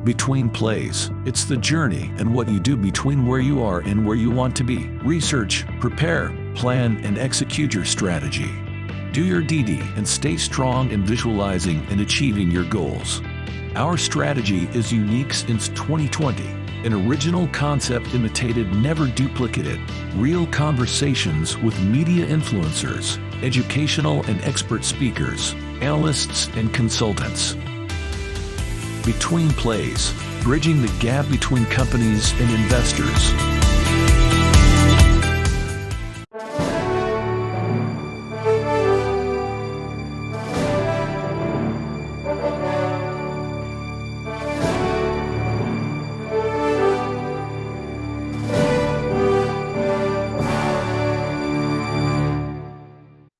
Between Plays. It's the journey and what you do between where you are and where you want to be. Research, prepare, plan, and execute your strategy. Do your DD and stay strong in visualizing and achieving your goals. Our strategy is unique since 2020. An original concept imitated, never duplicated. Real conversations with media influencers, educational and expert speakers, analysts and consultants. Between Plays, bridging the gap between companies and investors.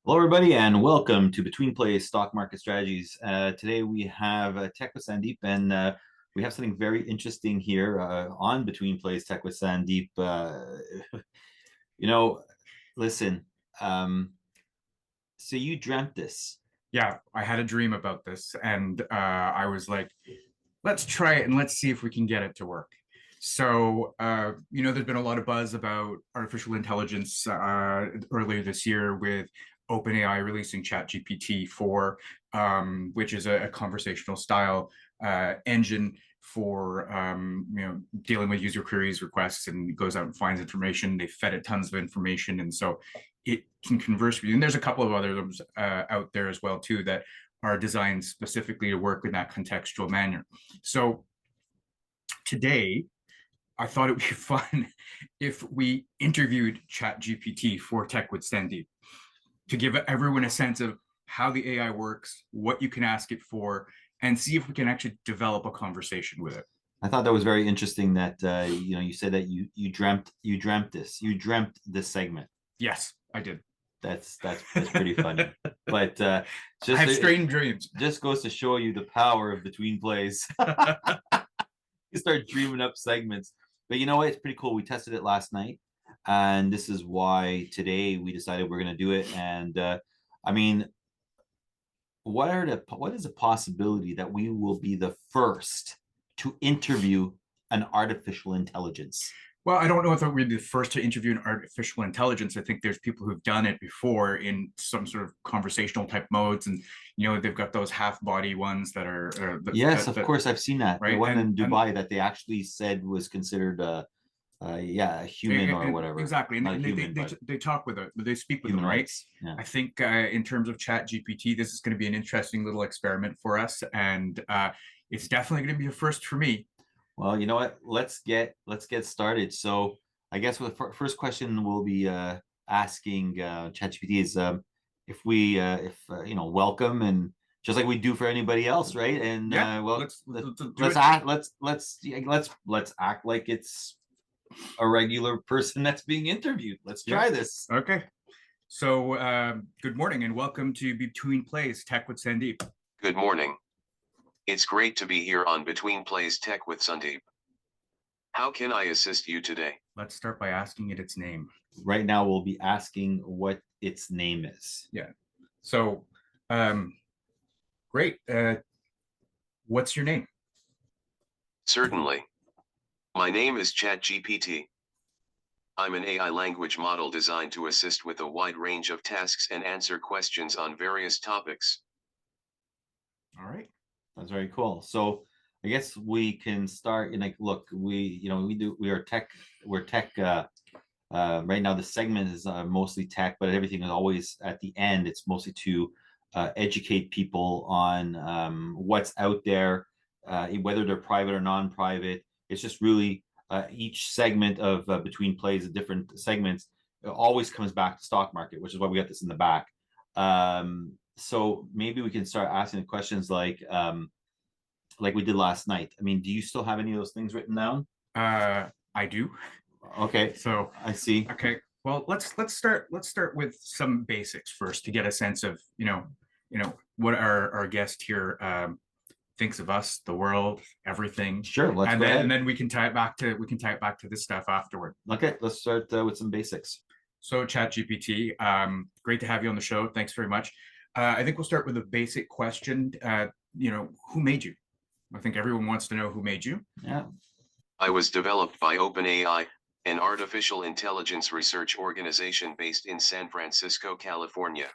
Hello, everybody, and welcome to Betweenplays Stock Market Strategies. Today we have Tech with Sandeep, and we have something very interesting here on Betweenplays Tech with Sandeep. Listen, so you dreamt this. Yeah, I had a dream about this, and I was like, let's try it and let's see if we can get it to work. So, there's been a lot of buzz about artificial intelligence earlier this year with OpenAI releasing ChatGPT 4, which is a conversational style engine for dealing with user queries, requests, and goes out and finds information. They fed it tons of information, and so it can converse with you. And there's a couple of others out there as well too that are designed specifically to work in that contextual manner. So today, I thought it would be fun if we interviewed ChatGPT for Tech with Sandeep to give everyone a sense of how the AI works, what you can ask it for, and see if we can actually develop a conversation with it. I thought that was very interesting that you said that you dreamt this segment. Yes, I did. That's pretty funny. But I have strange dreams. Just goes to show you the power of Between Plays. You start dreaming up segments. But you know what? It's pretty cool. We tested it last night, and this is why today we decided we're going to do it. And what is a possibility that we will be the first to interview an artificial intelligence? Well, I don't know if we're the first to interview an artificial intelligence. I think there's people who've done it before in some sort of conversational type modes, and they've got those half body ones that are. Yes, of course, I've seen that. Right? The one in Dubai that they actually said was considered a human or whatever. Exactly, and they talk with it, they speak with them, right? Yeah. I think in terms of ChatGPT, this is going to be an interesting little experiment for us, and it's definitely going to be a first for me. Well, you know what? Let's get started. So I guess the first question we'll be asking ChatGPT is welcome, and just like we do for anybody else, right? And yeah, let's act like it's a regular person that's being interviewed. Let's try this. Okay. So good morning and welcome to Between Plays Tech with Sandeep. Good morning. It's great to be here on Between Plays Tech with Sandeep. How can I assist you today? Let's start by asking it its name. Right now, we'll be asking what its name is. Yeah. So, great. What's your name? Certainly. My name is ChatGPT. I'm an AI language model designed to assist with a wide range of tasks and answer questions on various topics. All right. That's very cool. So I guess we can start in we're tech. Right now the segment is mostly tech, but everything is always at the end. It's mostly to educate people on what's out there, whether they're private or non-private. It's just really each segment of Between Plays, the different segments, it always comes back to stock market, which is why we got this in the back. So maybe we can start asking questions like we did last night. I mean, do you still have any of those things written down? I do. Okay. So I see. Okay. Well, let's start with some basics first to get a sense of what our guest here thinks of us, the world, everything. Sure. Let's go ahead. And then we can tie it back to this stuff afterward. Okay. Let's start with some basics. So ChatGPT, great to have you on the show. Thanks very much. I think we'll start with a basic question. Who made you? I think everyone wants to know who made you. Yeah. I was developed by OpenAI, an artificial intelligence research organization based in San Francisco, California.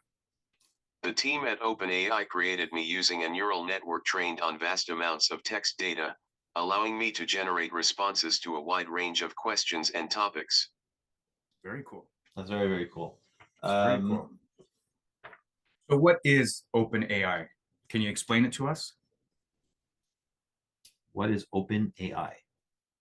The team at OpenAI created me using a neural network trained on vast amounts of text data, allowing me to generate responses to a wide range of questions and topics. Very cool. That's very, very cool. Very cool. So what is OpenAI? Can you explain it to us? What is OpenAI?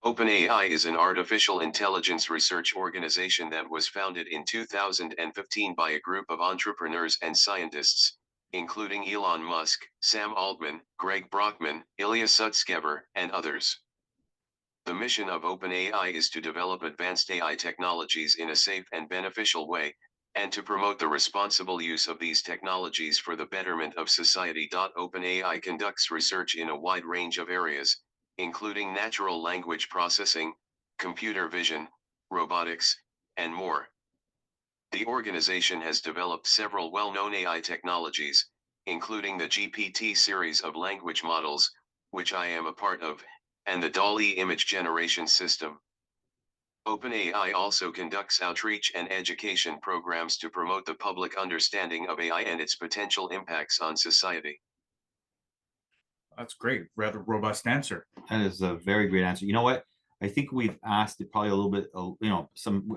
OpenAI is an artificial intelligence research organization that was founded in 2015 by a group of entrepreneurs and scientists, including Elon Musk, Sam Altman, Greg Brockman, Ilya Sutskever, and others. The mission of OpenAI is to develop advanced AI technologies in a safe and beneficial way, and to promote the responsible use of these technologies for the betterment of society. OpenAI conducts research in a wide range of areas, including natural language processing, computer vision, robotics, and more. The organization has developed several well-known AI technologies, including the GPT series of language models, which I am a part of, and the DALL-E image generation system. OpenAI also conducts outreach and education programs to promote the public understanding of AI and its potential impacts on society. That's great. Rather robust answer. That is a very great answer. You know what? I think we've asked it probably a little bit,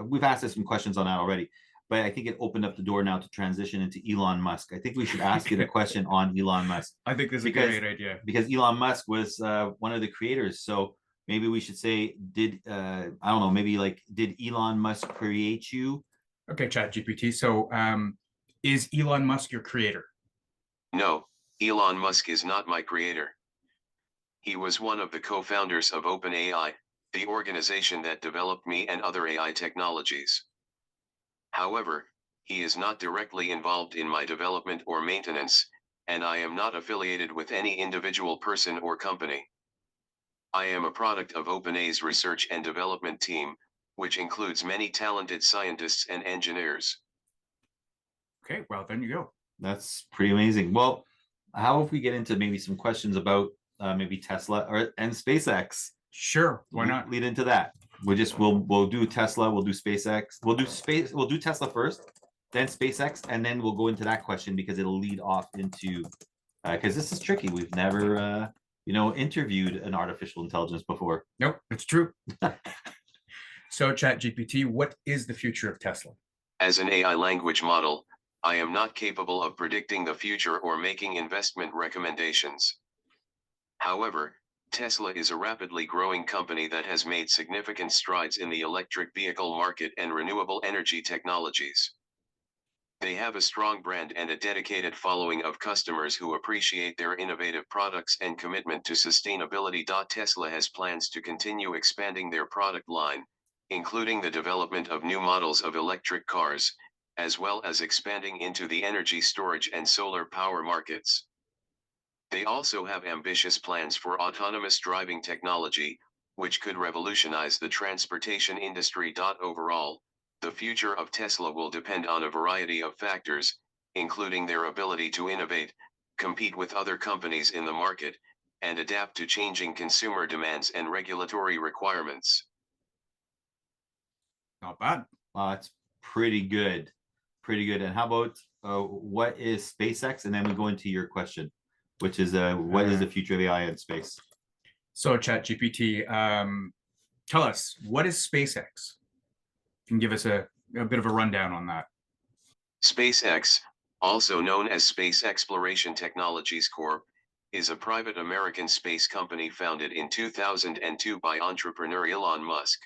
we've asked it some questions on that already, but I think it opened up the door now to transition into Elon Musk. I think we should ask it a question on Elon Musk. I think this is a great idea. Because Elon Musk was one of the creators. So maybe we should say, did Elon Musk create you? Okay, ChatGPT. So is Elon Musk your creator? No, Elon Musk is not my creator. He was one of the co-founders of OpenAI, the organization that developed me and other AI technologies. However, he is not directly involved in my development or maintenance, and I am not affiliated with any individual person or company. I am a product of OpenAI's research and development team, which includes many talented scientists and engineers. Okay, well, then you go. That's pretty amazing. Well, how if we get into maybe some questions about maybe Tesla and SpaceX? Sure, why not? Lead into that. We'll do Tesla, we'll do SpaceX, we'll do Tesla first, then SpaceX, and then we'll go into that question because it'll lead off into because this is tricky. We've never interviewed an artificial intelligence before. Nope, it's true. So ChatGPT, what is the future of Tesla? As an AI language model, I am not capable of predicting the future or making investment recommendations. However, Tesla is a rapidly growing company that has made significant strides in the electric vehicle market and renewable energy technologies. They have a strong brand and a dedicated following of customers who appreciate their innovative products and commitment to sustainability. Tesla has plans to continue expanding their product line, including the development of new models of electric cars, as well as expanding into the energy storage and solar power markets. They also have ambitious plans for autonomous driving technology, which could revolutionize the transportation industry. Overall, the future of Tesla will depend on a variety of factors, including their ability to innovate, compete with other companies in the market, and adapt to changing consumer demands and regulatory requirements. Not bad. It's pretty good. Pretty good. And how about what is SpaceX? And then we go into your question, which is what is the future of AI in space? So ChatGPT, tell us, what is SpaceX? Can you give us a bit of a rundown on that? SpaceX, also known as Space Exploration Technologies Corp., is a private American space company founded in 2002 by entrepreneur Elon Musk.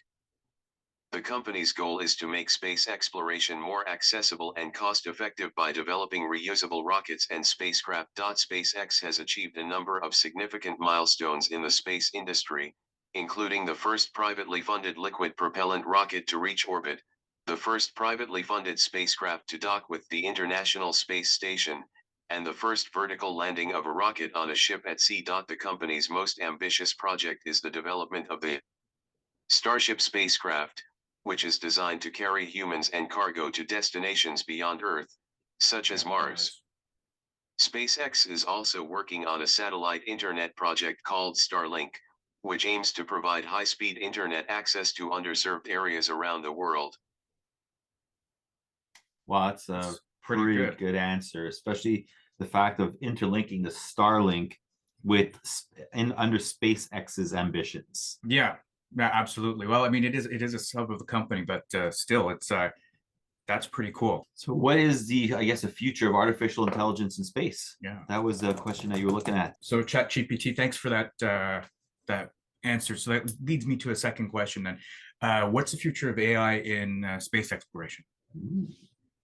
The company's goal is to make space exploration more accessible and cost-effective by developing reusable rockets and spacecraft. SpaceX has achieved a number of significant milestones in the space industry, including the first privately funded liquid propellant rocket to reach orbit, the first privately funded spacecraft to dock with the International Space Station, and the first vertical landing of a rocket on a ship at sea. The company's most ambitious project is the development of the Starship spacecraft, which is designed to carry humans and cargo to destinations beyond Earth, such as Mars. SpaceX is also working on a satellite internet project called Starlink, which aims to provide high-speed internet access to underserved areas around the world. Wow, that's a That's pretty good answer, especially the fact of interlinking the Starlink with under SpaceX's ambitions. Yeah, yeah, absolutely. Well, I mean, it is a sub of the company, but still, it's that's pretty cool. So what is I guess, the future of artificial intelligence in space? Yeah. That was the question that you were looking at. So ChatGPT, thanks for that that answer. So that leads me to a second question then. What's the future of AI in space exploration?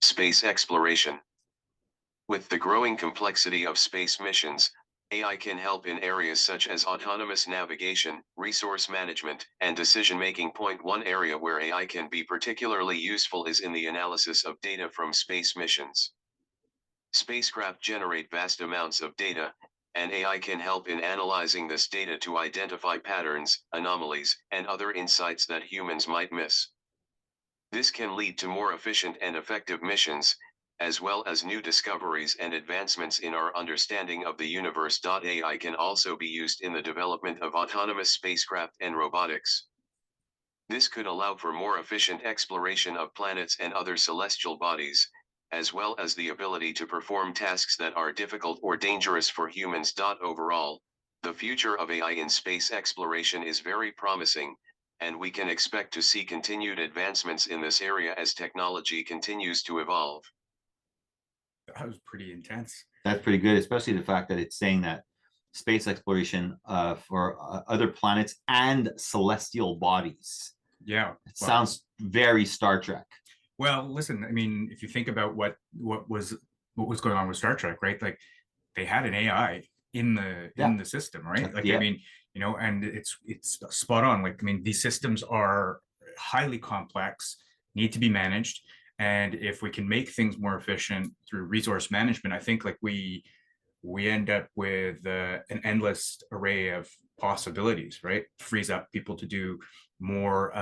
Space exploration. With the growing complexity of space missions, AI can help in areas such as autonomous navigation, resource management, and decision-making. One area where AI can be particularly useful is in the analysis of data from space missions. Spacecraft generate vast amounts of data, and AI can help in analyzing this data to identify patterns, anomalies, and other insights that humans might miss. This can lead to more efficient and effective missions, as well as new discoveries and advancements in our understanding of the universe. AI can also be used in the development of autonomous spacecraft and robotics. This could allow for more efficient exploration of planets and other celestial bodies, as well as the ability to perform tasks that are difficult or dangerous for humans. Overall, the future of AI in space exploration is very promising, and we can expect to see continued advancements in this area as technology continues to evolve. That was pretty intense. That's pretty good, especially the fact that it's saying that space exploration for other planets and celestial bodies. Yeah. It sounds very Star Trek. Well, listen, I mean, if you think about what was going on with Star Trek, right? Like they had an AI in the system, right? Like, Yeah. I mean, you know, and it's spot on. Like, I mean, these systems are highly complex, need to be managed. And if we can make things more efficient through resource management, I think like we end up with an endless array of possibilities, right? Frees up people to do more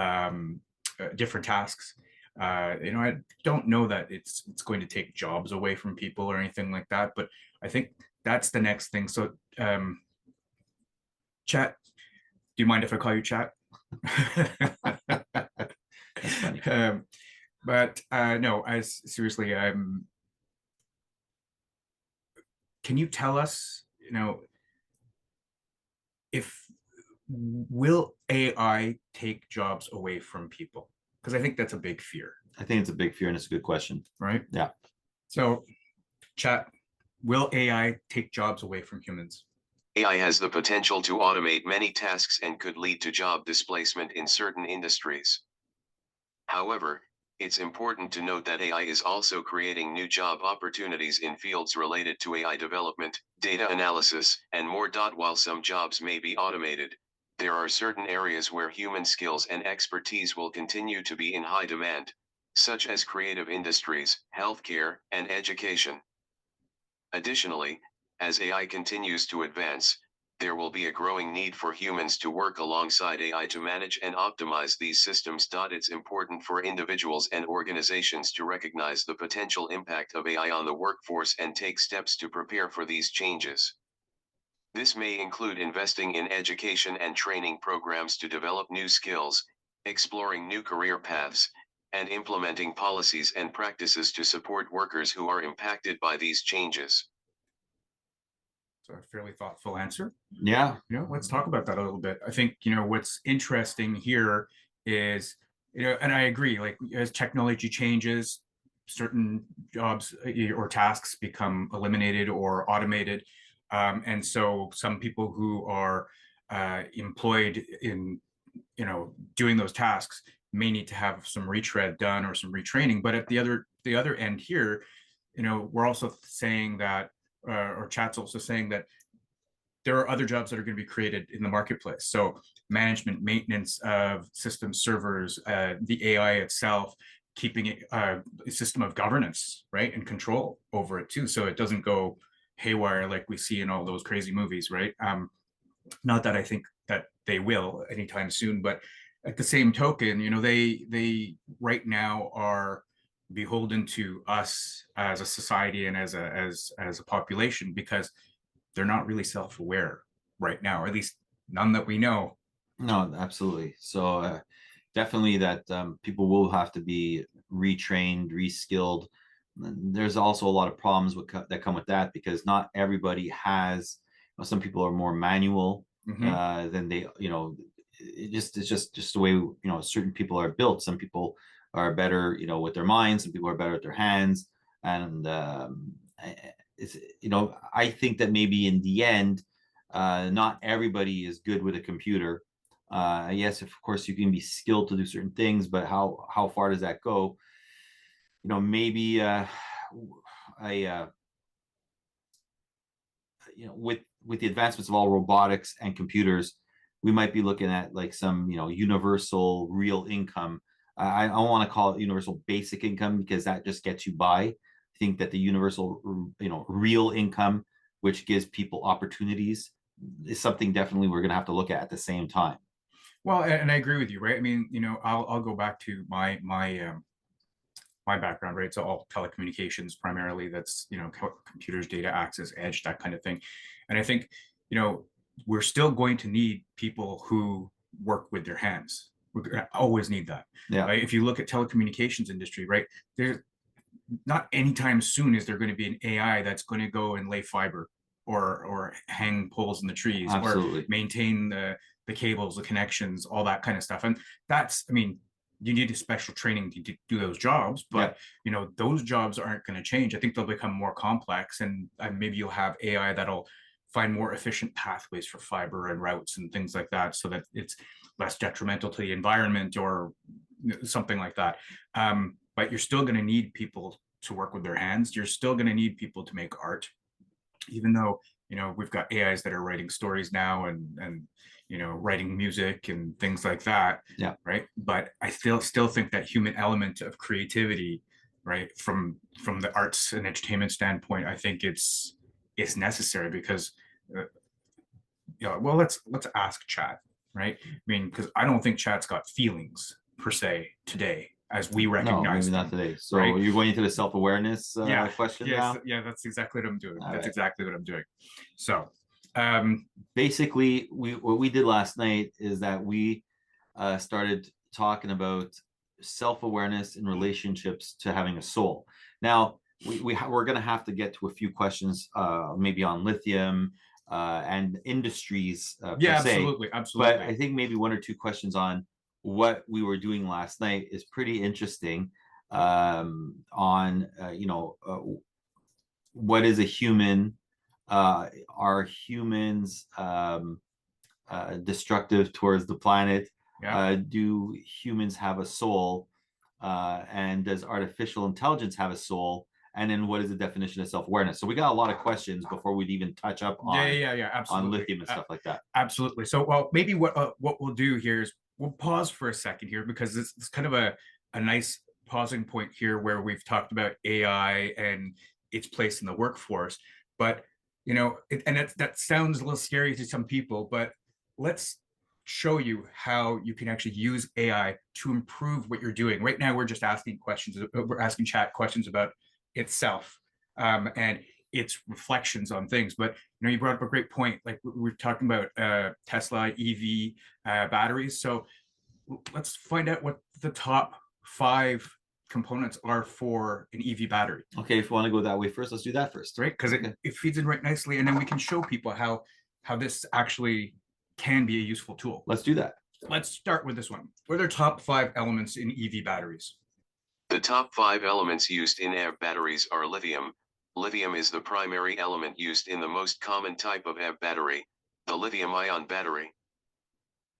different tasks. You know, I don't know that it's going to take jobs away from people or anything like that, but I think that's the next thing. So, Chat, do you mind if I call you Chat? That's funny. But no, seriously, can you tell us, you know, will AI take jobs away from people? Because I think that's a big fear. I think it's a big fear, and it's a good question. Right? Yeah. So, Chat, will AI take jobs away from humans? AI has the potential to automate many tasks and could lead to job displacement in certain industries. However, it's important to note that AI is also creating new job opportunities in fields related to AI development, data analysis, and more. While some jobs may be automated, there are certain areas where human skills and expertise will continue to be in high demand, such as creative industries, healthcare, and education. Additionally, as AI continues to advance, there will be a growing need for humans to work alongside AI to manage and optimize these systems. It's important for individuals and organizations to recognize the potential impact of AI on the workforce and take steps to prepare for these changes. This may include investing in education and training programs to develop new skills, exploring new career paths, and implementing policies and practices to support workers who are impacted by these changes. So a fairly thoughtful answer. Yeah. You know, let's talk about that a little bit. I think, you know, what's interesting here is, you know, and I agree, like as technology changes, certain jobs or tasks become eliminated or automated. And so some people who are employed in, you know, doing those tasks may need to have some retread done or some retraining. But at the other end here, you know, we're also saying that, or Chat's also saying that there are other jobs that are going to be created in the marketplace. So management, maintenance of system servers, the AI itself, keeping it a system of governance, right, and control over it too, so it doesn't go haywire like we see in all those crazy movies, right? Not that I think that they will anytime soon, but at the same token, you know, they right now are beholden to us as a society and as a population, because they're not really self-aware right now, or at least none that we know. No, absolutely. So definitely that people will have to be retrained, reskilled. There's also a lot of problems that come with that, because not everybody has. Some people are more manual than they. It's just the way certain people are built. Some people are better with their minds. Some people are better with their hands, and it's I think that maybe in the end, not everybody is good with a computer. Yes, of course, you can be skilled to do certain things, but how far does that go? Maybe with the advancements of all robotics and computers, we might be looking at like some universal real income. I don't want to call it universal basic income, because that just gets you by. I think that the universal real income, which gives people opportunities, is something definitely we're going to have to look at the same time. Well, and I agree with you, right? I mean, I'll go back to my background, right? It's all telecommunications primarily. That's computers, data access, edge, that kind of thing. And I think we're still going to need people who work with their hands. We're gonna always need that. Yeah. Right? If you look at telecommunications industry, right, there's not anytime soon is there going to be an AI that's going to go and lay fiber or hang poles in the trees. Absolutely. Or maintain the cables, the connections, all that kind of stuff. And that's, I mean, you need a special training to do those jobs, but those jobs aren't going to change. I think they'll become more complex, and maybe you'll have AI that'll find more efficient pathways for fiber and routes and things like that, so that it's less detrimental to the environment or something like that. But you're still going to need people to work with their hands. You're still going to need people to make art, even though we've got AIs that are writing stories now and writing music and things like that. Yeah. Right. But I still think that human element of creativity, right, from the arts and entertainment standpoint, I think it's necessary, because well, let's ask Chat, right? I mean, because I don't think Chat's got feelings per se today as we recognize maybe them, not today. So right? you're going into the self-awareness question now? Yeah, that's exactly what I'm doing. All That's right. exactly what I'm doing. So basically, what we did last night is that we started talking about self-awareness in relationships to having a soul. Now, we're going to have to get to a few questions, maybe on lithium and industries yeah, per se. absolutely. But I think maybe one or two questions on what we were doing last night is pretty interesting. On what is a human? Are humans destructive towards the planet? Yeah. Do humans have a soul? And does artificial intelligence have a soul? And then what is the definition of self-awareness? So we got a lot of questions before we'd even touch up on absolutely. on lithium and stuff like that. Absolutely. So, well, maybe what we'll do here is we'll pause for a second here, because it's kind of a nice pausing point here where we've talked about AI and its place in the workforce. But that sounds a little scary to some people, but let's show you how you can actually use AI to improve what you're doing. Right now, we're just asking questions. We're asking Chat questions about itself and its reflections on things. But you brought up a great point. Like we're talking about Tesla EV batteries. So let's find out what the top 5 components are for an EV battery. Okay, if you want to go that way first, let's do that first. Right, because it feeds in right nicely, and then we can show people how this actually can be a useful tool. Let's do that. Let's start with this one. What are their top 5 elements in EV batteries? The top 5 elements used in EV batteries are lithium. Lithium is the primary element used in the most common type of EV battery, the lithium-ion battery.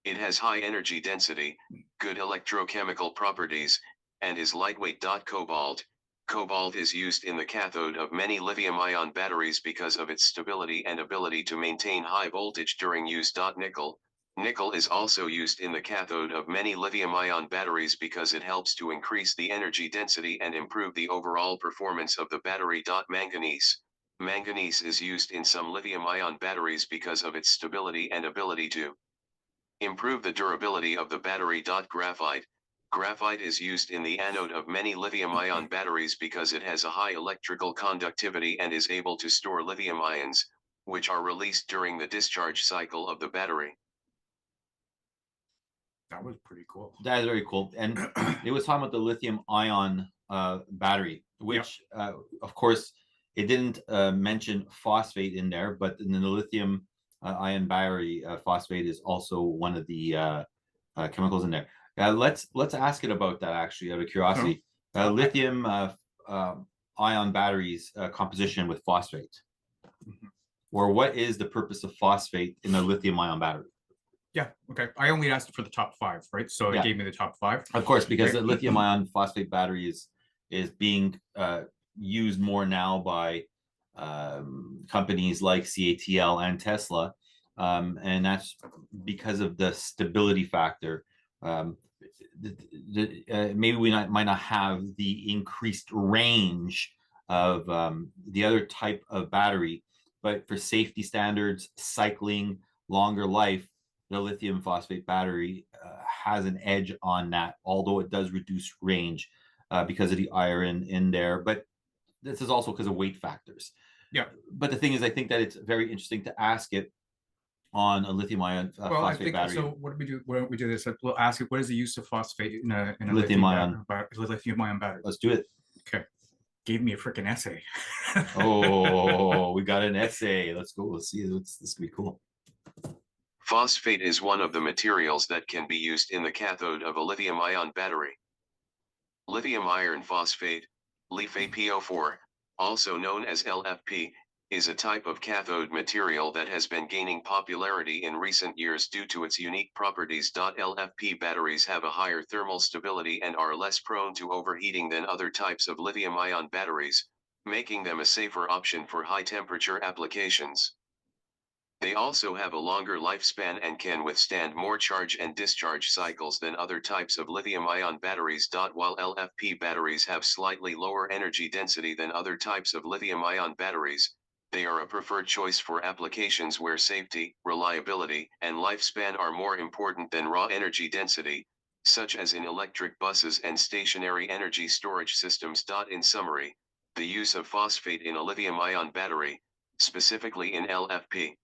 It has high energy density, good electrochemical properties, and is lightweight. Cobalt. Cobalt is used in the cathode of many lithium-ion batteries because of its stability and ability to maintain high voltage during use. Nickel. Nickel is also used in the cathode of many lithium-ion batteries because it helps to increase the energy density and improve the overall performance of the battery. Manganese. Manganese is used in some lithium-ion batteries because of its stability and ability to improve the durability of the battery. Graphite. Graphite is used in the anode of many lithium-ion batteries because it has a high electrical conductivity and is able to store lithium ions, which are released during the discharge cycle of the battery. That was pretty cool. That is very cool. And it was talking about the lithium-ion battery, which, of course, it didn't mention phosphate in there, but in the lithium ion battery, phosphate is also one of the chemicals in there. Let's ask it about that, actually, out of curiosity. Lithium ion batteries composition with phosphate, or what is the purpose of phosphate in a lithium ion battery? Yeah, okay. I only asked for the top 5, right? So it gave me the top 5. Of course, because the lithium ion phosphate battery is being used more now by companies like CATL and Tesla, and that's because of the stability factor. Maybe we might not have the increased range of the other type of battery, but for safety standards, cycling, longer life, the lithium phosphate battery has an edge on that, although it does reduce range because of the iron in there. But this is also because of weight factors. Yeah. But the thing is, I think that it's very interesting to ask it on a lithium ion phosphate battery. So what do we do? Why don't we do this? We'll ask it, what is the use of phosphate in a lithium ion battery? Let's do it. Okay. Gave me a freaking essay. Oh, we got an essay. Let's go. Let's see. This could be cool. Phosphate is one of the materials that can be used in the cathode of a lithium-ion battery. Lithium iron phosphate, LiFePO4, also known as LFP, is a type of cathode material that has been gaining popularity in recent years due to its unique properties. LFP batteries have a higher thermal stability and are less prone to overheating than other types of lithium-ion batteries, making them a safer option for high-temperature applications. They also have a longer lifespan and can withstand more charge and discharge cycles than other types of lithium-ion batteries. While LFP batteries have slightly lower energy density than other types of lithium-ion batteries, they are a preferred choice for applications where safety, reliability, and lifespan are more important than raw energy density, such as in electric buses and stationary energy storage systems. In summary, the use of phosphate in a lithium-ion battery, specifically in LFP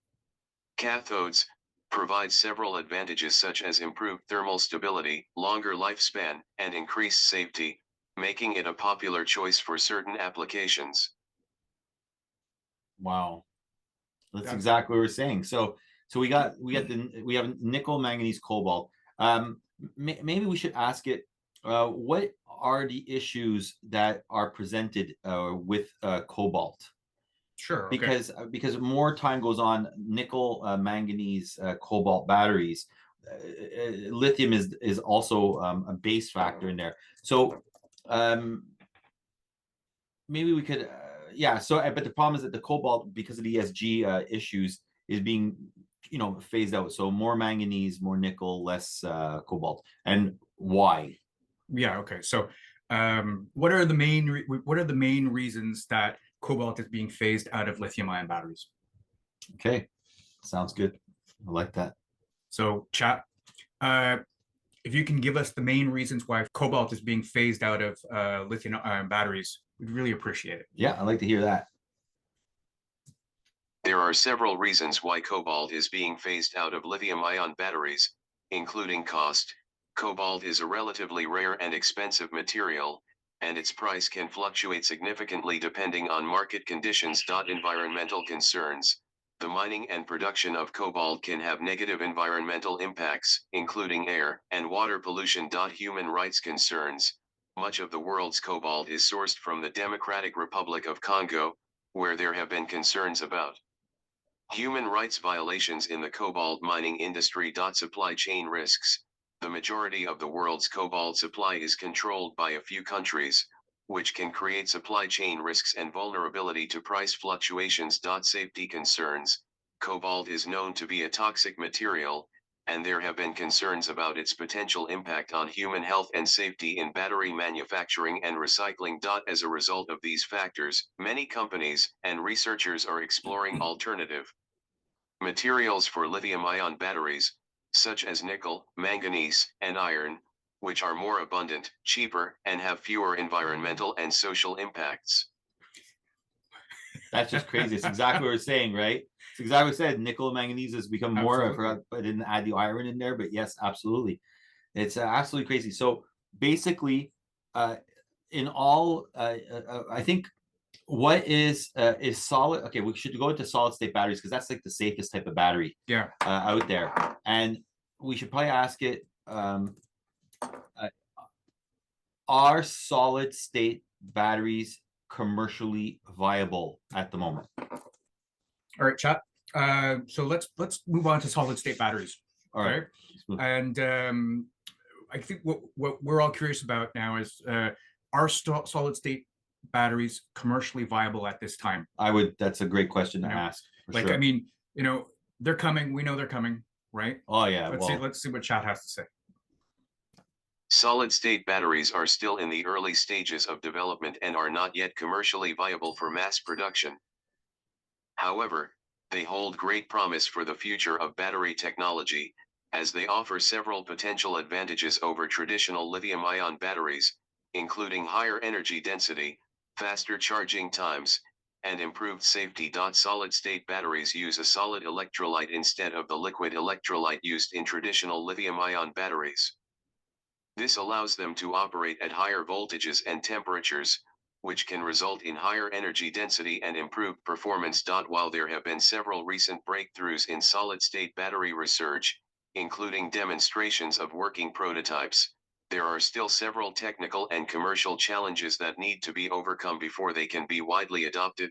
cathodes, provide several advantages such as improved thermal stability, longer lifespan, and increased safety, making it a popular choice for certain applications. Wow, that's exactly what we're saying. So we have nickel, manganese, cobalt. Maybe we should ask it, what are the issues that are presented with cobalt? Sure. Because more time goes on, nickel, manganese, cobalt batteries, lithium is also a base factor in there. So maybe we could, but the problem is that the cobalt, because of the ESG issues, is being phased out. So more manganese, more nickel, less cobalt. And why? Yeah. Okay. So what are the main reasons that cobalt is being phased out of lithium-ion batteries? Okay, sounds good. I like that. So chat, if you can give us the main reasons why cobalt is being phased out of lithium-ion batteries, we'd really appreciate it. Yeah, I'd like to hear that. There are several reasons why cobalt is being phased out of lithium-ion batteries, including cost. Cobalt is a relatively rare and expensive material, and its price can fluctuate significantly depending on market conditions. Environmental concerns. The mining and production of cobalt can have negative environmental impacts, including air and water pollution. Human rights concerns. Much of the world's cobalt is sourced from the Democratic Republic of Congo, where there have been concerns about human rights violations in the cobalt mining industry. Supply chain risks. The majority of the world's cobalt supply is controlled by a few countries, which can create supply chain risks and vulnerability to price fluctuations. Safety concerns. Cobalt is known to be a toxic material, and there have been concerns about its potential impact on human health and safety in battery manufacturing and recycling. As a result of these factors, many companies and researchers are exploring alternative materials for lithium-ion batteries, such as nickel, manganese, and iron, which are more abundant, cheaper, and have fewer environmental and social impacts. That's just crazy. It's exactly what we're saying, right? It's exactly what I said. Nickel and manganese has become more. Absolutely. I forgot, I didn't add the iron in there, but yes, absolutely. It's absolutely crazy. So basically, in all, I think what is solid. Okay, we should go into solid state batteries because that's like the safest type of battery out there, and we should probably ask it. Are solid state batteries commercially viable at the moment? All right, chat. So let's move on to solid state batteries. All right. And I think what we're all curious about now is are solid state batteries commercially viable at this time? That's a great question to ask. Like, I mean, they're coming. We know they're coming, right? Oh yeah. Let's see what chat has to say. Solid-state batteries are still in the early stages of development and are not yet commercially viable for mass production. However, they hold great promise for the future of battery technology, as they offer several potential advantages over traditional lithium-ion batteries, including higher energy density, faster charging times, and improved safety. Solid-state batteries use a solid electrolyte instead of the liquid electrolyte used in traditional lithium-ion batteries. This allows them to operate at higher voltages and temperatures, which can result in higher energy density and improved performance. While there have been several recent breakthroughs in solid-state battery research, including demonstrations of working prototypes, there are still several technical and commercial challenges that need to be overcome before they can be widely adopted.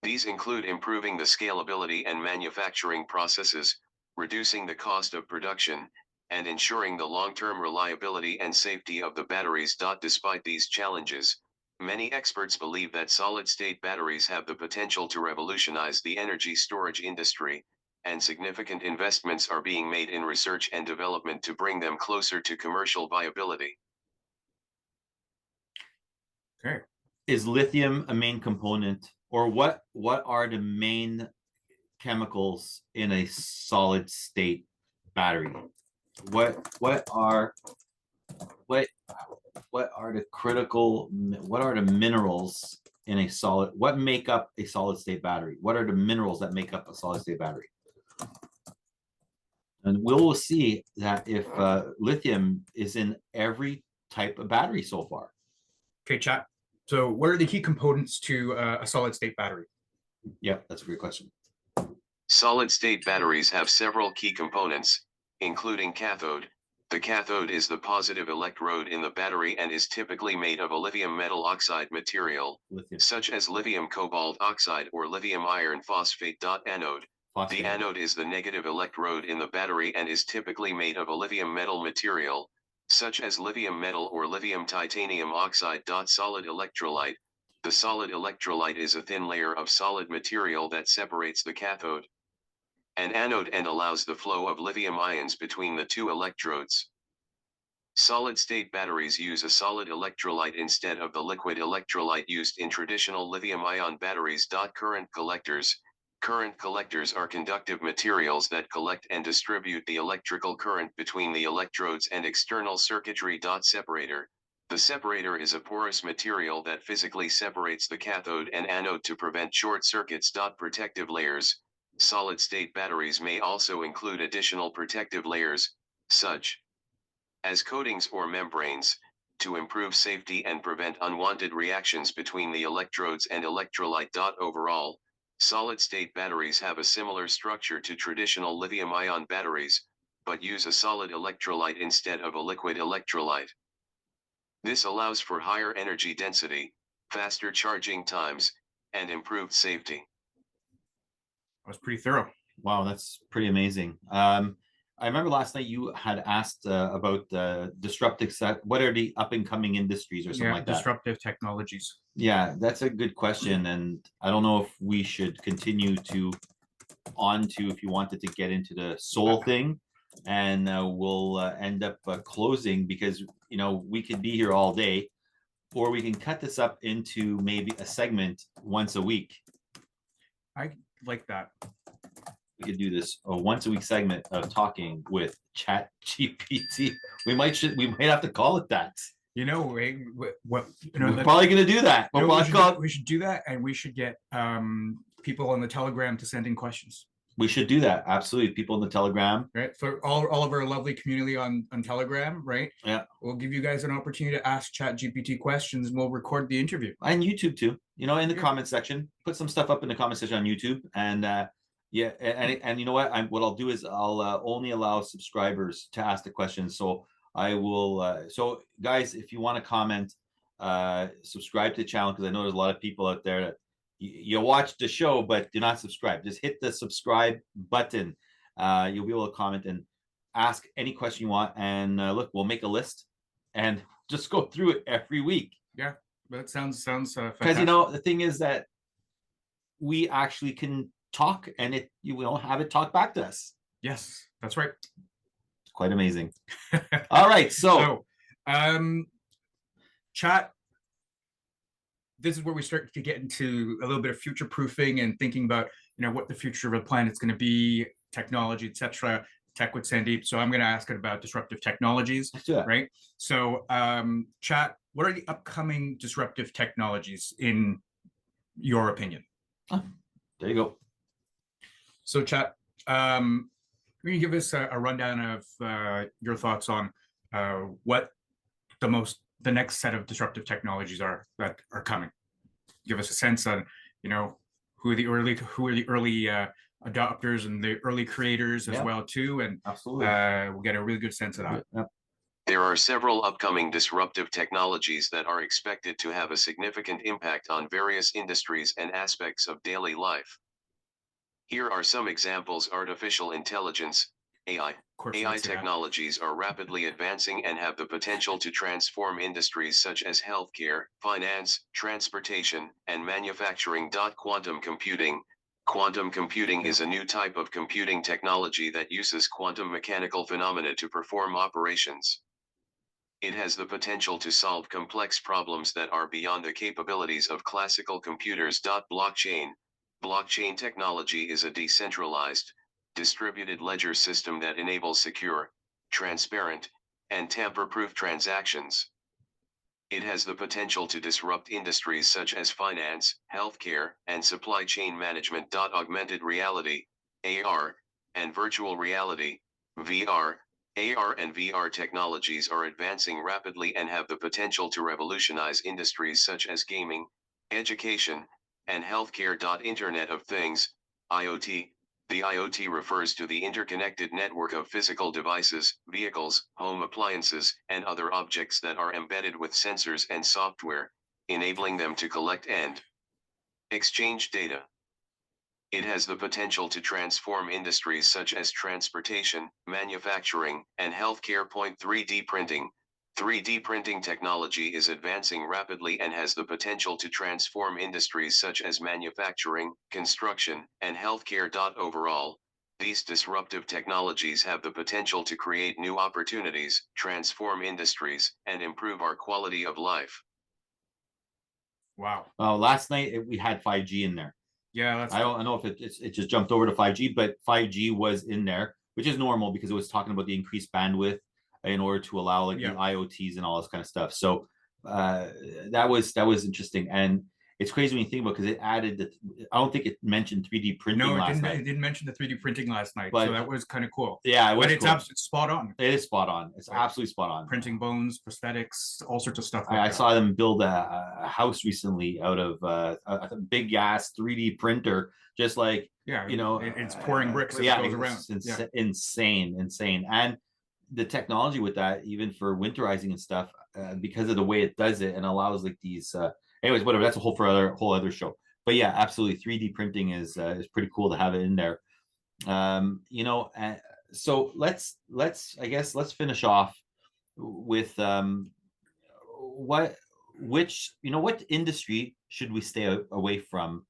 These include improving the scalability and manufacturing processes, reducing the cost of production, and ensuring the long-term reliability and safety of the batteries. Despite these challenges, many experts believe that solid-state batteries have the potential to revolutionize the energy storage industry, and significant investments are being made in research and development to bring them closer to commercial viability. Okay. Is lithium a main component, or what are the main chemicals in a solid state battery? What are the critical, what are the minerals in a solid, what make up a solid state battery? What are the minerals that make up a solid state battery? And we'll see that if lithium is in every type of battery so far. Okay, chat. So what are the key components to a solid state battery? Yep, that's a great question. Solid-state batteries have several key components, including cathode. The cathode is the positive electrode in the battery and is typically made of a lithium metal oxide material, such as lithium cobalt oxide or lithium iron phosphate. Anode. The anode is the negative electrode in the battery and is typically made of a lithium metal material, such as lithium metal or lithium titanium oxide. Solid electrolyte. The solid electrolyte is a thin layer of solid material that separates the cathode and anode and allows the flow of lithium ions between the two electrodes. Solid-state batteries use a solid electrolyte instead of the liquid electrolyte used in traditional lithium-ion batteries. Current collectors. Current collectors are conductive materials that collect and distribute the electrical current between the electrodes and external circuitry. Separator. The separator is a porous material that physically separates the cathode and anode to prevent short circuits. Protective layers. Solid-state batteries may also include additional protective layers, such as coatings or membranes, to improve safety and prevent unwanted reactions between the electrodes and electrolyte. Overall, solid-state batteries have a similar structure to traditional lithium-ion batteries, but use a solid electrolyte instead of a liquid electrolyte. This allows for higher energy density, faster charging times, and improved safety. That was pretty thorough. Wow, that's pretty amazing. I remember last night you had asked about disruptive set. What are the up and coming industries or something like that? Disruptive technologies. Yeah, that's a good question, and I don't know if we should continue to if you wanted to get into the soul thing, and we'll end up closing because we could be here all day, or we can cut this up into maybe a segment once a week. I like that. we could do this a once a week segment of talking with ChatGPT. We might have to call it that. You know, what We're probably going to do that. You know, we should do that, and we should get people on the Telegram to send in questions. We should do that. Absolutely. People in the Telegram. Right. For all of our lovely community on Telegram, right? Yeah. We'll give you guys an opportunity to ask ChatGPT questions, and we'll record the interview. And YouTube too. You know, in the comment section, put some stuff up in the comment section on YouTube. And yeah, and you know what? What I'll do is I'll only allow subscribers to ask the questions. So I will. So guys, if you want to comment, subscribe to the channel, because I know there's a lot of people out there that you watch the show but do not subscribe. Just hit the subscribe button. You'll be able to comment and ask any question you want. And look, we'll make a list and just go through it every week. Yeah, that sounds because you know, the thing is that we actually can talk, and you will have it talk back to us. Yes, that's right. It's quite amazing. All right, so chat. This is where we start to get into a little bit of future proofing and thinking about, you know, what the future of the planet's going to be, technology, etc. Tech with Sandeep. So I'm going to ask it about disruptive technologies. Let's do that. Right. So chat, what are the upcoming disruptive technologies in your opinion? Oh, there you go. So chat, can you give us a rundown of your thoughts on what the next set of disruptive technologies are that are coming? Give us a sense on, you know, who are the early adopters and the early creators as well too, and absolutely, we'll get a really good sense of that. Yep. There are several upcoming disruptive technologies that are expected to have a significant impact on various industries and aspects of daily life. Here are some examples: artificial intelligence, AI. AI technologies are rapidly advancing and have the potential to transform industries such as healthcare, finance, transportation, and manufacturing. Quantum computing. Quantum computing is a new type of computing technology that uses quantum mechanical phenomena to perform operations. It has the potential to solve complex problems that are beyond the capabilities of classical computers. Blockchain. Blockchain technology is a decentralized, distributed ledger system that enables secure, transparent, and tamper-proof transactions. It has the potential to disrupt industries such as finance, healthcare, and supply chain management. Augmented reality, AR, and virtual reality, VR. AR and VR technologies are advancing rapidly and have the potential to revolutionize industries such as gaming, education, and healthcare. Internet of Things, IoT. The IoT refers to the interconnected network of physical devices, vehicles, home appliances, and other objects that are embedded with sensors and software, enabling them to collect and exchange data. It has the potential to transform industries such as transportation, manufacturing, and healthcare. 3D printing. 3D printing technology is advancing rapidly and has the potential to transform industries such as manufacturing, construction, and healthcare. Overall, these disruptive technologies have the potential to create new opportunities, transform industries, and improve our quality of life. Wow. Last night we had 5G in there. Yeah, I don't know if it just jumped over to 5G, but 5G was in there, which is normal because it was talking about the increased bandwidth in order to allow like the IoTs and all this kind of stuff. So that was interesting, and it's crazy when you think about, because it added I don't think it mentioned 3D printing. No, last night. It didn't mention the 3D printing last night, but, so that was kind of cool. Yeah, but it's absolutely spot on. It is spot on. It's absolutely spot on. Printing bones, prosthetics, all sorts of stuff. I saw them build a house recently out of a big ass 3D printer, just like you know, it's pouring bricks as it goes around. Insane, and the technology with that, even for winterizing and stuff, because of the way it does it and allows like these. Anyways, whatever. That's a whole other show. But yeah, absolutely, 3D printing is pretty cool to have it in there. You know, so let's finish off with what industry should we stay away from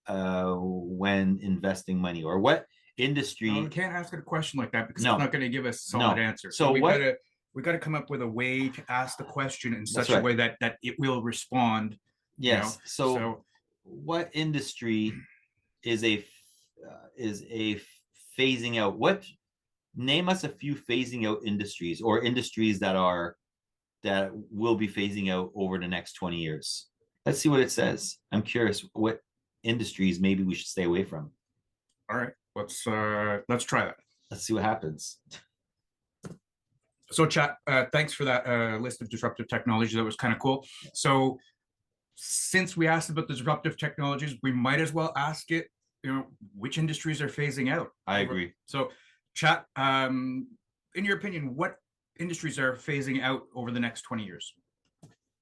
when investing money, or what industry? No, we can't ask it a question like that because it's not going to give us a solid answer. So we got to come up with a way to ask the question in such a way that it will respond. Yes. You know? So what industry is is a phasing out. What, name us a few phasing out industries, or industries that will be phasing out over the next 20 years. Let's see what it says. I'm curious what industries maybe we should stay away from. All right, let's try that. Let's see what happens. So chat, thanks for that list of disruptive technologies. That was kind of cool. So since we asked about the disruptive technologies, we might as well ask it, which industries are phasing out? I agree. So chat, in your opinion, what industries are phasing out over the next 20 years?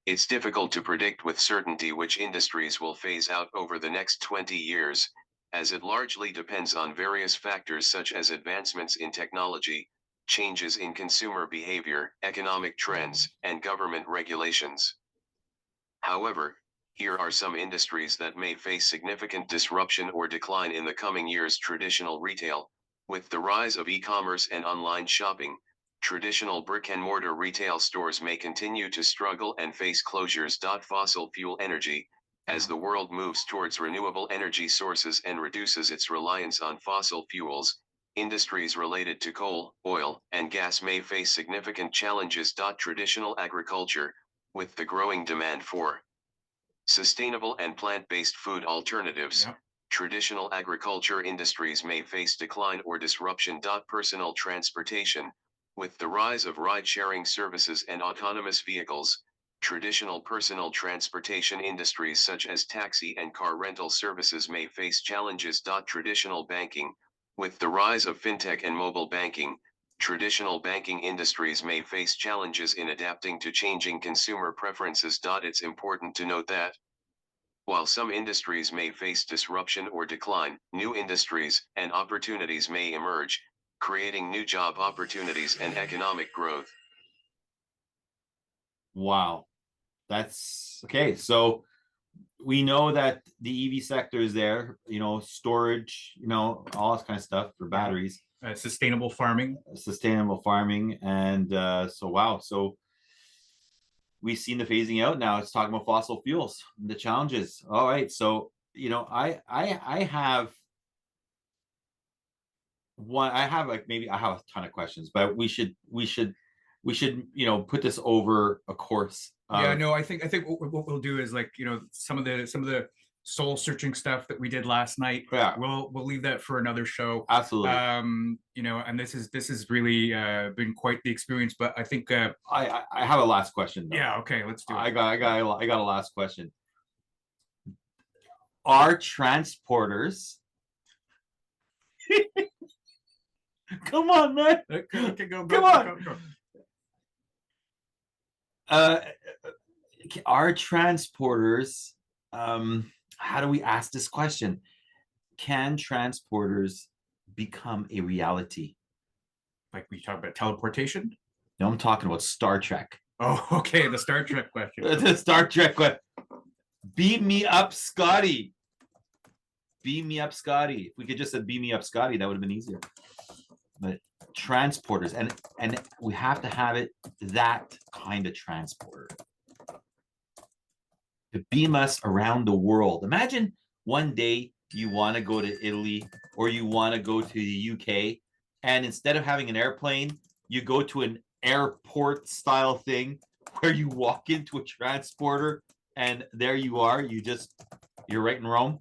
It's difficult to predict with certainty which industries will phase out over the next 20 years, as it largely depends on various factors such as advancements in technology, changes in consumer behavior, economic trends, and government regulations. However, here are some industries that may face significant disruption or decline in the coming years. Traditional retail. With the rise of e-commerce and online shopping, traditional brick-and-mortar retail stores may continue to struggle and face closures. Fossil fuel energy. As the world moves towards renewable energy sources and reduces its reliance on fossil fuels, industries related to coal, oil, and gas may face significant challenges. Traditional agriculture. With the growing demand for sustainable and plant-based food alternatives, traditional agriculture industries may face decline or disruption. Personal transportation. With the rise of ride-sharing services and autonomous vehicles, traditional personal transportation industries such as taxi and car rental services may face challenges. Traditional banking. With the rise of fintech and mobile banking, traditional banking industries may face challenges in adapting to changing consumer preferences. It's important to note that while some industries may face disruption or decline, new industries and opportunities may emerge, creating new job opportunities and economic growth. Wow. That's okay. So we know that the EV sector is there, storage, all this kind of stuff for batteries. Sustainable farming. And wow. So we've seen the phasing out. Now it's talking about fossil fuels, the challenges. All right. So, I have a ton of questions, but we should put this over a course. I think what we'll do is, like, some of the soul searching stuff that we did last night. Yeah. We'll leave that for another show. Absolutely. And this has really been quite the experience. But I think I have a last question, though. Yeah. Okay. Let's do it. I got a last question. Are transporters? Come on, man. Okay, go. Come on. Go. Are transporters? How do we ask this question? Can transporters become a reality? Like we talk about teleportation? No, I'm talking about Star Trek. Oh, okay. The Star Trek question. The Star Trek question. Beam me up, Scotty. Beam me up, Scotty. If we could just have beam me up, Scotty, that would have been easier. But transporters, and we have to have it that kind of transporter to beam us around the world. Imagine one day you want to go to Italy or you want to go to the UK, and instead of having an airplane, you go to an airport style thing where you walk into a transporter and there you are. You're right in Rome.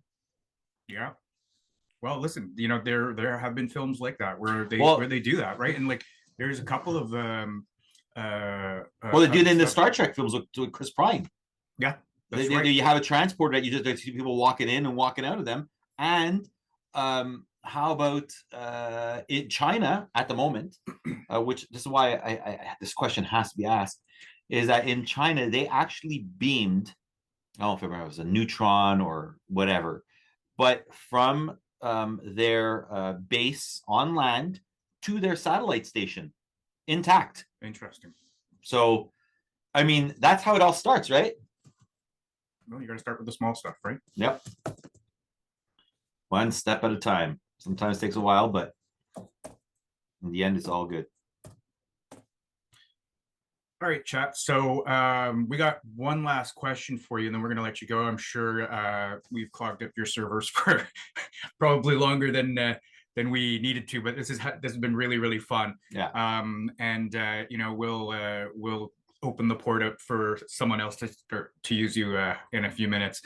Yeah. Well, listen, there have been films like that where they do that, right? And like there's a couple of they did in the Star Trek films with Chris Pine. Yeah. Right. You have a transporter that you just see people walking in and walking out of them. And how about in China at the moment, which this is why this question has to be asked, is that in China they actually beamed, I don't know if it was a neutron or whatever, but from their base on land to their satellite station intact. Interesting. So, I mean, that's how it all starts, right? Well, you got to start with the small stuff, right? Yep. One step at a time. Sometimes it takes a while, but in the end, it's all good. All right, chat. So we got one last question for you, and then we're going to let you go. I'm sure we've clogged up your servers for probably longer than we needed to, but this has been really, really fun. Yeah. We'll open the port up for someone else to use you in a few minutes.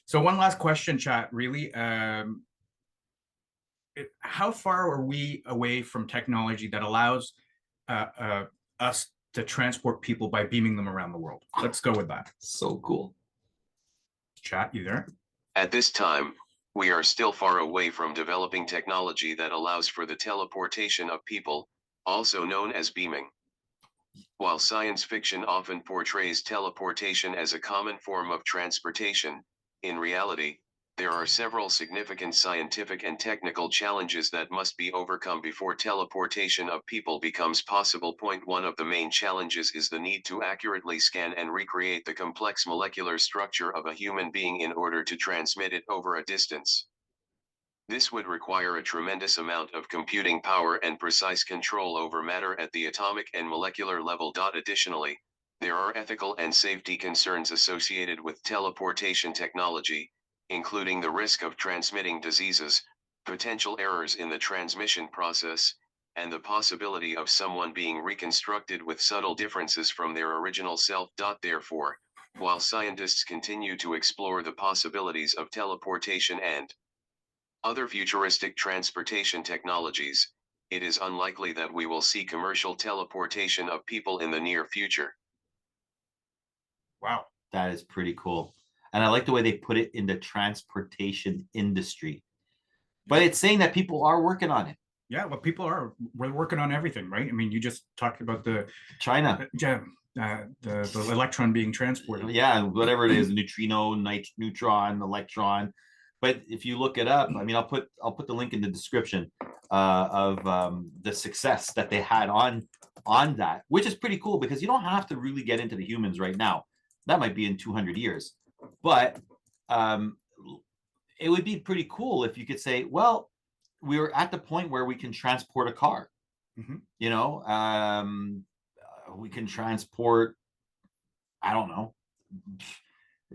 So one last question, chat. Really, how far are we away from technology that allows us to transport people by beaming them around the world? Let's go with that. So cool. Chat, you there? At this time, we are still far away from developing technology that allows for the teleportation of people, also known as beaming. While science fiction often portrays teleportation as a common form of transportation, in reality, there are several significant scientific and technical challenges that must be overcome before teleportation of people becomes possible. One of the main challenges is the need to accurately scan and recreate the complex molecular structure of a human being in order to transmit it over a distance. This would require a tremendous amount of computing power and precise control over matter at the atomic and molecular level. Additionally, there are ethical and safety concerns associated with teleportation technology, including the risk of transmitting diseases, potential errors in the transmission process, and the possibility of someone being reconstructed with subtle differences from their original self. Therefore, while scientists continue to explore the possibilities of teleportation and other futuristic transportation technologies, it is unlikely that we will see commercial teleportation of people in the near future. Wow, that is pretty cool. And I like the way they put it in the transportation industry. But it's saying that people are working on it. Yeah, well, we're working on everything, right? I mean, you just talked about the China. The electron being transported. Yeah, whatever it is, neutrino, neutron, electron. But if you look it up, I mean, I'll put the link in the description of the success that they had on that, which is pretty cool because you don't have to really get into the humans right now. That might be in 200 years. But it would be pretty cool if you could say, well, we're at the point where we can transport a car. Mm-hmm. You know, we can transport, I don't know,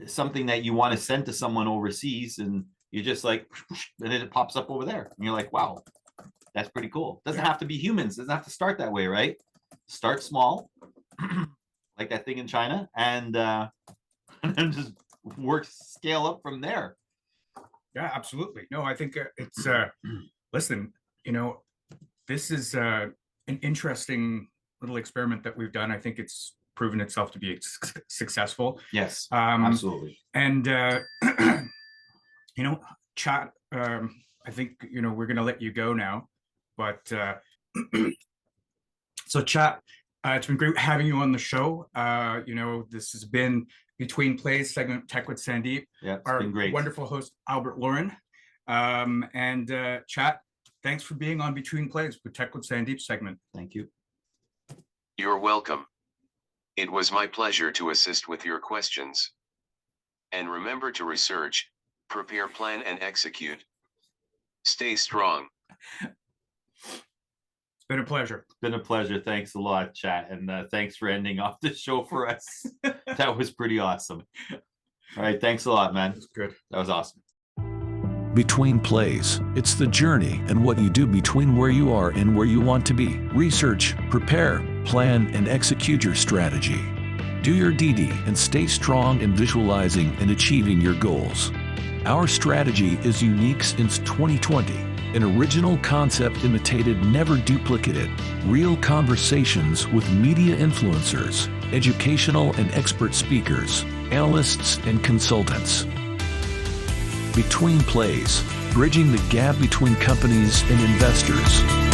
something that you want to send to someone overseas, and you're just like, and then it pops up over there. And you're like, wow, that's pretty cool. Doesn't have to be humans. Doesn't have to start that way, right? Start small, like that thing in China, and then just scale up from there. Yeah, absolutely. No, I think it's listen, you know, this is an interesting little experiment that we've done. I think it's proven itself to be successful. Yes, absolutely. And you know, chat, I think, you know, we're going to let you go now, but so chat, it's been great having you on the show. You know, this has been Between Plays segment Tech with Sandeep. Yeah, it's our been great. Wonderful host, Albert Lauren. And chat, thanks for being on Between Plays with Tech with Sandeep segment. Thank you. You're welcome. It was my pleasure to assist with your questions. And remember to research, prepare, plan, and execute. Stay strong. It's been a pleasure. It's been a pleasure. Thanks a lot, chat. And thanks for ending off the show for us. That was pretty awesome. All right. Thanks a lot, man. It's good. That was awesome. Between Plays, it's the journey and what you do between where you are and where you want to be. Research, prepare, plan, and execute your strategy. Do your DD and stay strong in visualizing and achieving your goals. Our strategy is unique since 2020. An original concept imitated, never duplicated. Real conversations with media influencers, educational and expert speakers, analysts and consultants. Between Plays, bridging the gap between companies and investors.